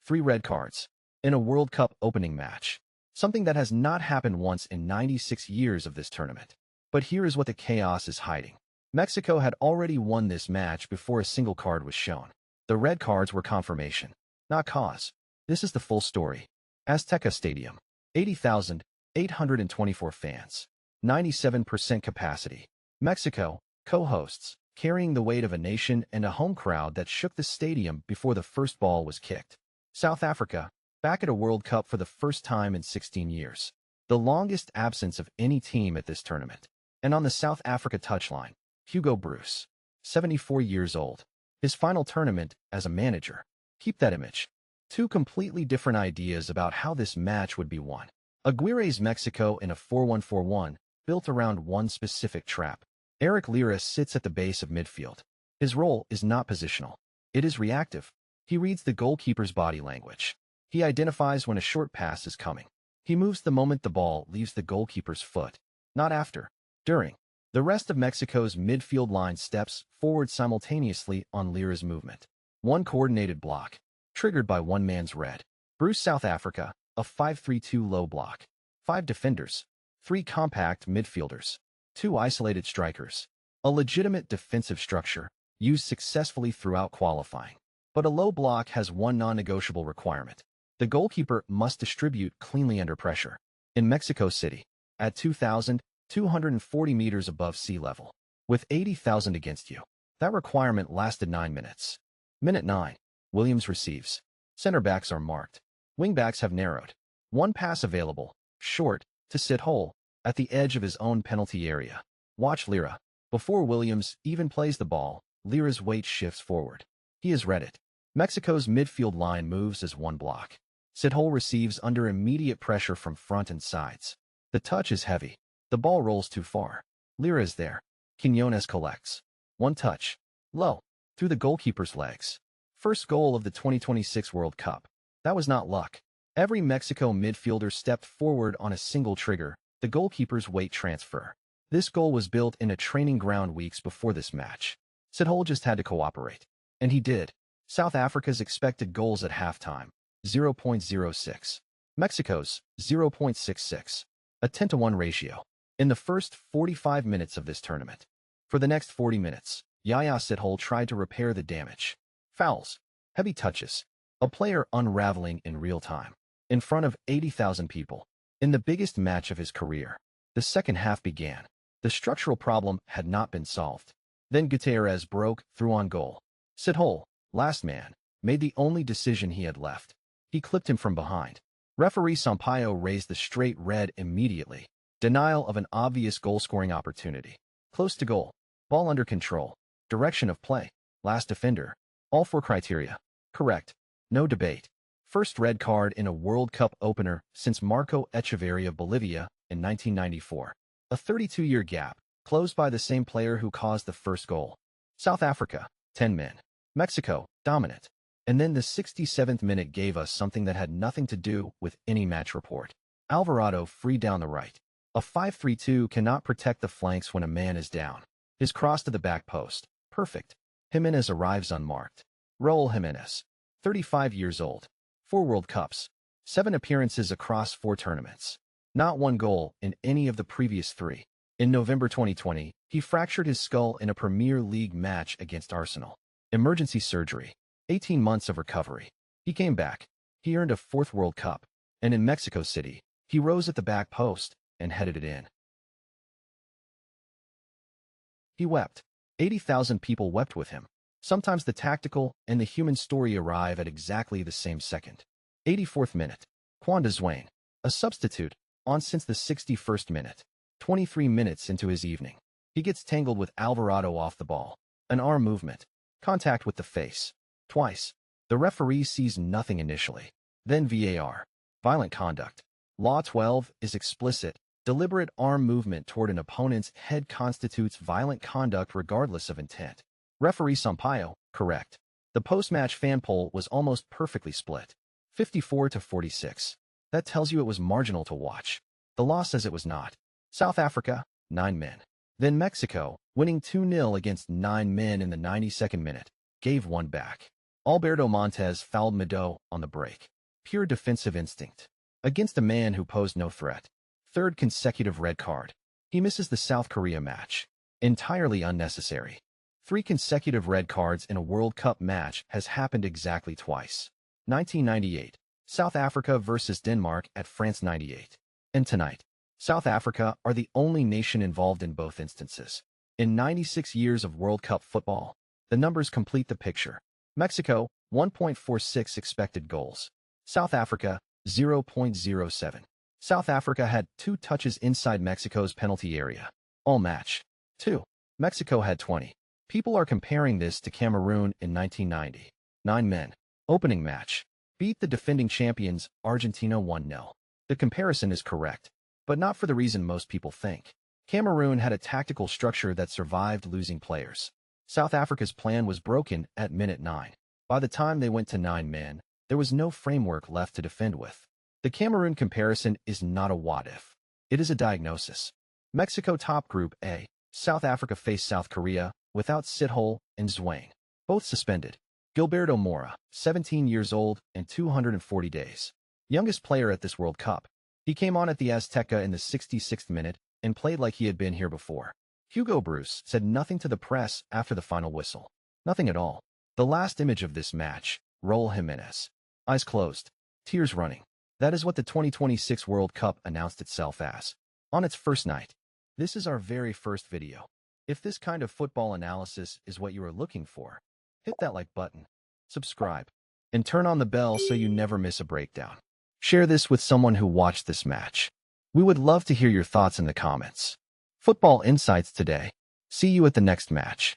3 red cards. In a World Cup opening match. Something that has not happened once in 96 years of this tournament. But here is what the chaos is hiding. Mexico had already won this match before a single card was shown. The red cards were confirmation, not cause. This is the full story. Azteca Stadium. 80,824 fans. 97% capacity. Mexico, co-hosts, carrying the weight of a nation and a home crowd that shook the stadium before the first ball was kicked. South Africa, back at a World Cup for the first time in 16 years. The longest absence of any team at this tournament. And on the South Africa touchline, Hugo Broos, 74 years old. His final tournament as a manager. Keep that image. Two completely different ideas about how this match would be won. Aguirre's Mexico in a 4-1-4-1, built around one specific trap. Érik Lira sits at the base of midfield. His role is not positional. It is reactive. He reads the goalkeeper's body language. He identifies when a short pass is coming. He moves the moment the ball leaves the goalkeeper's foot, not after, during. The rest of Mexico's midfield line steps forward simultaneously on Lira's movement. One coordinated block, triggered by one man's red. Bruce South Africa, a 5-3-2 low block. 5 defenders, 3 compact midfielders, 2 isolated strikers. A legitimate defensive structure, used successfully throughout qualifying. But a low block has one non-negotiable requirement. The goalkeeper must distribute cleanly under pressure. In Mexico City, at 2,240 meters above sea level, with 80,000 against you. That requirement lasted 9 minutes. Minute 9. Williams receives. Center backs are marked. Wing backs have narrowed. One pass available, short, to Sithole, at the edge of his own penalty area. Watch Lira. Before Williams even plays the ball, Lira's weight shifts forward. He has read it. Mexico's midfield line moves as one block. Sithole receives under immediate pressure from front and sides. The touch is heavy. The ball rolls too far. Lira is there. Quiñones collects. One touch. Low. Through the goalkeeper's legs. First goal of the 2026 World Cup. That was not luck. Every Mexico midfielder stepped forward on a single trigger, the goalkeeper's weight transfer. This goal was built in a training ground weeks before this match. Sithole just had to cooperate. And he did. South Africa's expected goals at halftime, 0.06. Mexico's, 0.66. A 10-to-1 ratio. In the first 45 minutes of this tournament. For the next 40 minutes, Yaya Sithole tried to repair the damage. Fouls. Heavy touches. A player unraveling in real time. In front of 80,000 people. In the biggest match of his career. The second half began. The structural problem had not been solved. Then Gutierrez broke through on goal. Sithole, last man, made the only decision he had left. He clipped him from behind. Referee Sampaio raised the straight red immediately. Denial of an obvious goal-scoring opportunity. Close to goal. Ball under control. Direction of play. Last defender. All 4 criteria. Correct. No debate. First red card in a World Cup opener since Marco Echeverri of Bolivia in 1994. A 32-year gap, closed by the same player who caused the first goal. South Africa, 10 men. Mexico, dominant. And then the 67th minute gave us something that had nothing to do with any match report. Alvarado free down the right. A 5-3-2 cannot protect the flanks when a man is down. His cross to the back post. Perfect. Jiménez arrives unmarked. Raúl Jiménez. 35 years old. 4 World Cups. 7 appearances across 4 tournaments. Not 1 goal in any of the previous 3. In November 2020, he fractured his skull in a Premier League match against Arsenal. Emergency surgery. 18 months of recovery. He came back. He earned a 4th World Cup. And in Mexico City, he rose at the back post and headed it in. He wept. 80,000 people wept with him. Sometimes the tactical and the human story arrive at exactly the same second. 84th minute. Zwane, a substitute, on since the 61st minute. 23 minutes into his evening. He gets tangled with Alvarado off the ball. An arm movement. Contact with the face. Twice. The referee sees nothing initially. Then VAR. Violent conduct. Law 12 is explicit. Deliberate arm movement toward an opponent's head constitutes violent conduct regardless of intent. Referee Sampaio, correct. The post-match fan poll was almost perfectly split. 54-46. That tells you it was marginal to watch. The law says it was not. South Africa, 9 men. Then Mexico, winning 2-0 against 9 men in the 92nd minute, gave 1 back. Alberto Montes fouled Mado on the break. Pure defensive instinct. Against a man who posed no threat. Third consecutive red card. He misses the South Korea match. Entirely unnecessary. 3 consecutive red cards in a World Cup match has happened exactly twice. 1998. South Africa versus Denmark at France 98. And tonight, South Africa are the only nation involved in both instances. In 96 years of World Cup football, the numbers complete the picture. Mexico, 1.46 expected goals. South Africa, 0.07. South Africa had 2 touches inside Mexico's penalty area. All match. 2. Mexico had 20. People are comparing this to Cameroon in 1990. 9 men. Opening match. Beat the defending champions, Argentina 1-0. The comparison is correct, but not for the reason most people think. Cameroon had a tactical structure that survived losing players. South Africa's plan was broken at minute 9. By the time they went to 9 men, there was no framework left to defend with. The Cameroon comparison is not a what-if. It is a diagnosis. Mexico top Group A. South Africa faced South Korea, without Sithole and Zwane. Both suspended. Gilberto Mora, 17 years old and 240 days. Youngest player at this World Cup. He came on at the Azteca in the 66th minute and played like he had been here before. Hugo Bruce said nothing to the press after the final whistle. Nothing at all. The last image of this match, Raúl Jiménez. Eyes closed. Tears running. That is what the 2026 World Cup announced itself as. On its first night. This is our very first video. If this kind of football analysis is what you are looking for, hit that like button, subscribe, and turn on the bell so you never miss a breakdown. Share this with someone who watched this match. We would love to hear your thoughts in the comments. Football Insights today. See you at the next match.